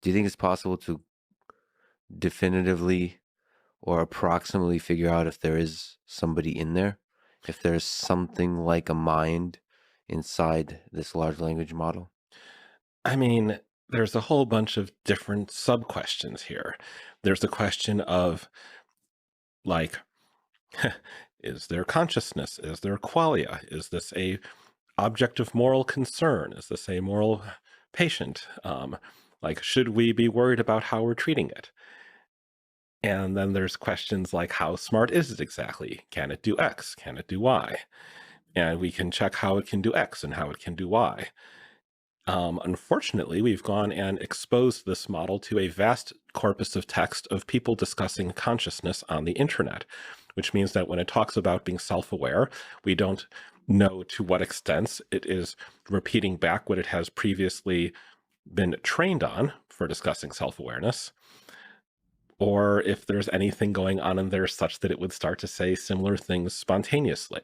Do you think it's possible to definitively or approximately figure out if there is somebody in there? If there's something like a mind inside this large language model? I mean, there's a whole bunch of different sub questions here. There's the question of like, is there consciousness? Is there qualia? Is this a object of moral concern? Is this a moral patient? Like, should we be worried about how we're treating it? And then there's questions like, how smart is it exactly? Can it do X? Can it do Y? And we can check how it can do X and how it can do Y. Unfortunately, we've gone and exposed this model to a vast corpus of text of people discussing consciousness on the internet, which means that when it talks about being self-aware, we don't know to what extent it is repeating back what it has previously been trained on for discussing self-awareness, or if there's anything going on in there such that it would start to say similar things spontaneously.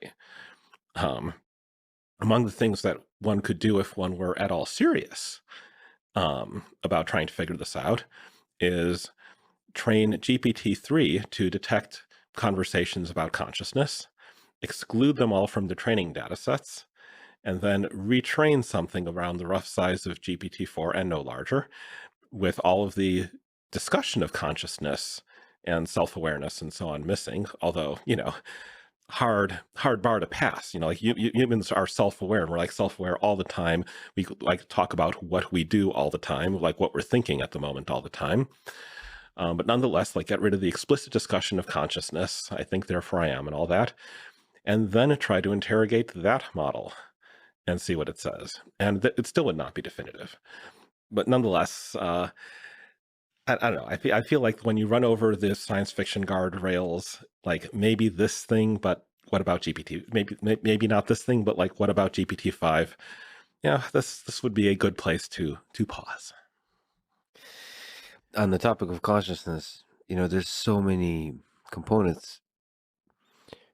Um, Among the things that one could do if one were at all serious about trying to figure this out is train GPT-3 to detect conversations about consciousness, exclude them all from the training data sets, and then retrain something around the rough size of GPT-4 and no larger with all of the discussion of consciousness and self-awareness and so on missing, although, hard bar to pass. Like humans are self-aware, and we're like self-aware all the time. We like talk about what we do all the time, like what we're thinking at the moment all the time. But nonetheless, like get rid of the explicit discussion of consciousness. I think, therefore I am, and all that, and then try to interrogate that model and see what it says. And it still would not be definitive. But nonetheless, I don't know. I feel like when you run over the science fiction guardrails, like maybe this thing, but what about GPT? Maybe not this thing, but like what about GPT-5? Yeah, this would be a good place to pause. On the topic of consciousness, there's so many components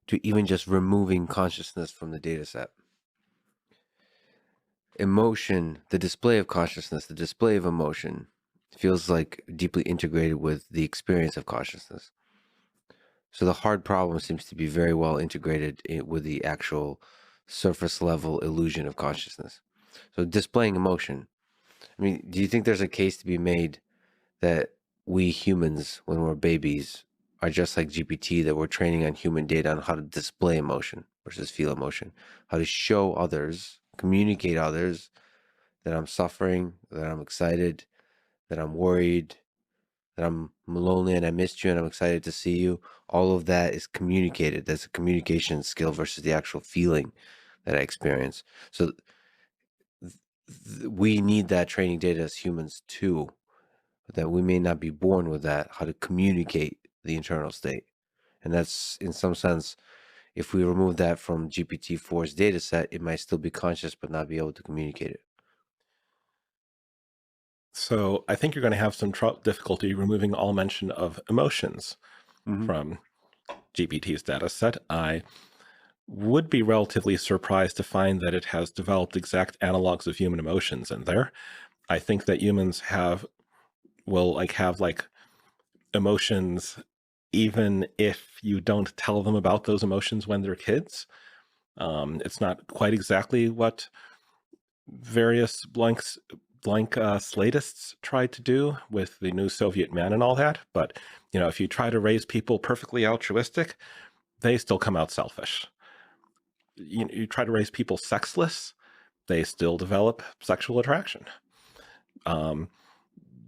to even just removing consciousness from the data set. Emotion, the display of consciousness, the display of emotion feels like deeply integrated with the experience of consciousness. So the hard problem seems to be very well integrated with the actual surface level illusion of consciousness. So displaying emotion. I mean, do you think there's a case to be made that we humans, when we're babies, are just like GPT, that we're training on human data on how to display emotion versus feel emotion, how to show others, communicate others that I'm suffering, that I'm excited, that I'm worried, that I'm lonely and I missed you and I'm excited to see you. All of that is communicated. That's a communication skill versus the actual feeling that I experience. So we need that training data as humans too, that we may not be born with that, how to communicate the internal state. And that's, in some sense, if we remove that from GPT-4's data set, it might still be conscious but not be able to communicate it. So I think you're going to have some difficulty removing all mention of emotions Hmm. from GPT's data set. I would be relatively surprised to find that it has developed exact analogs of human emotions in there. I think that humans will have emotions even if you don't tell them about those emotions when they're kids. It's not quite exactly what various blank slatists tried to do with the new Soviet man and all that. But if you try to raise people perfectly altruistic, they still come out selfish. You try to raise people sexless, they still develop sexual attraction. Um,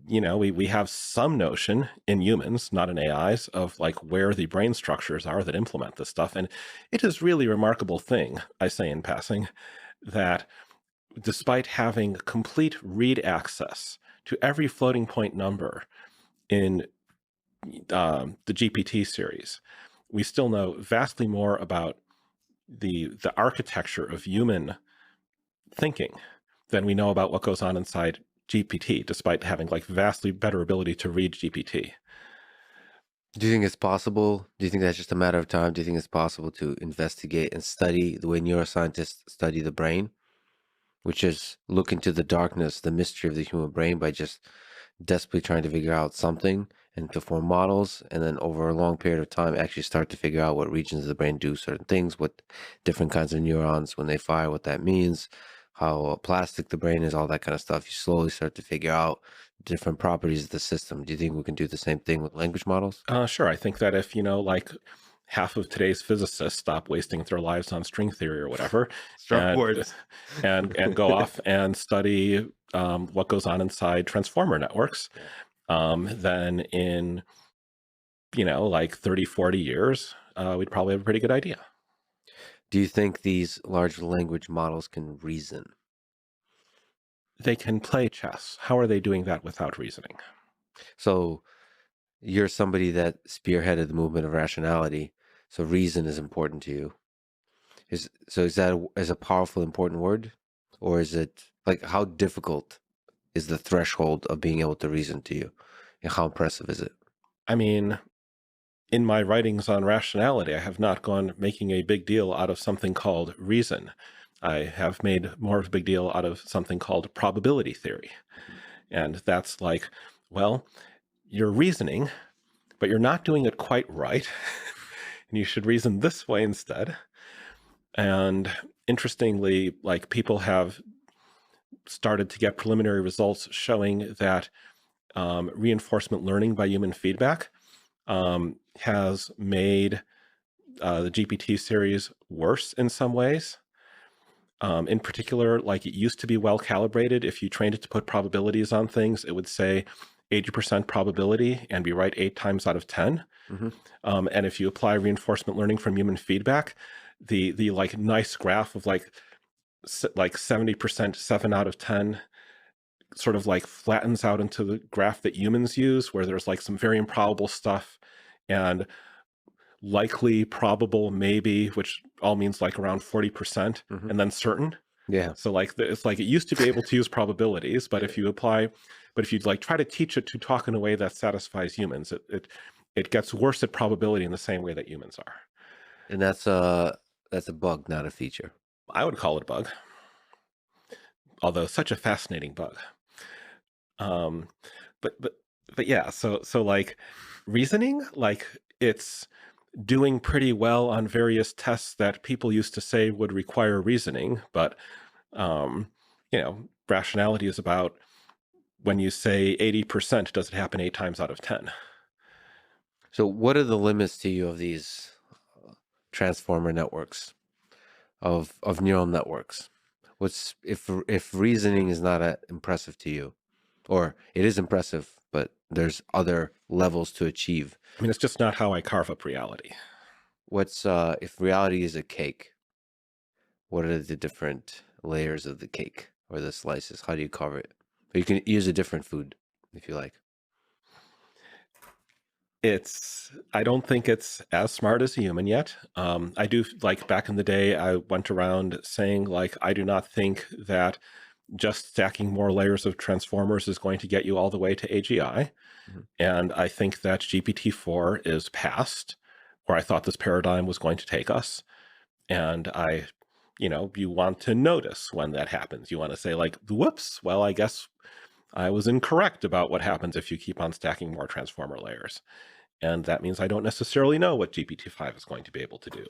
we have some notion in humans, not in AIs, of like where the brain structures are that implement this stuff. And it is really a remarkable thing, I say in passing, that despite having complete read access to every floating point number in the GPT series, we still know vastly more about the architecture of human thinking than we know about what goes on inside GPT, despite having like vastly better ability to read GPT. Do you think it's possible? Do you think that's just a matter of time? Do you think it's possible to investigate and study the way neuroscientists study the brain, which is look into the darkness, the mystery of the human brain by just desperately trying to figure out something and to form models, and then over a long period of time, actually start to figure out what regions of the brain do certain things, what different kinds of neurons when they fire, what that means, how plastic the brain is, all that kind of stuff. You slowly start to figure out different properties of the system. Do you think we can do the same thing with language models? Sure. I think that if, like half of today's physicists stop wasting their lives on string theory or whatever, Strong and words. and go off and study what goes on inside transformer networks, Yeah. then in, like 30, 40 years, we'd probably have a pretty good idea. Do you think these large language models can reason? They can play chess. How are they doing that without reasoning? So you're somebody that spearheaded the movement of rationality, so reason is important to you. Is that is a powerful, important word, or is it like how difficult is the threshold of being able to reason to you, and how impressive is it? I mean, in my writings on rationality, I have not gone making a big deal out of something called reason. I have made more of a big deal out of something called probability theory. And that's like, well, you're reasoning, but you're not doing it quite right. And you should reason this way instead. And interestingly, like people have started to get preliminary results showing that reinforcement learning by human feedback has made the GPT series worse in some ways. In particular, like it used to be well calibrated. If you trained it to put probabilities on things, it would say 80% probability and be right 8 times out of 10. Hmm. And if you apply reinforcement learning from human feedback, the like nice graph of like 70% 7 out of 10 sort of like flattens out into the graph that humans use, where there's like some very improbable stuff and likely, probable, maybe, which all means like around 40%, Hmm. and then certain. Yeah, So like it's like it used to be able to use probabilities, but if you like try to teach it to talk in a way that satisfies humans, it gets worse at probability in the same way that humans are. and that's a bug, not a feature. I would call it a bug, although such a fascinating bug. Um, but yeah, so like reasoning, like it's doing pretty well on various tests that people used to say would require reasoning, but um, rationality is about when you say 80%, does it happen 8 times out of 10? So, what are the limits to you of these transformer networks, of neural networks? What's if reasoning is not impressive to you, or it is impressive, but there's other levels to achieve? I mean, it's just not how I carve up reality. What's if reality is a cake? What are the different layers of the cake or the slices? How do you carve it? Or you can use a different food if you like. I don't think it's as smart as a human yet. I do, like back in the day, I went around saying like, I do not think that just stacking more layers of transformers is going to get you all the way to AGI. Mhm. And I think that GPT-4 is past where I thought this paradigm was going to take us. And you want to notice when that happens. You want to say like, whoops, well, I guess I was incorrect about what happens if you keep on stacking more transformer layers. And that means I don't necessarily know what GPT-5 is going to be able to do.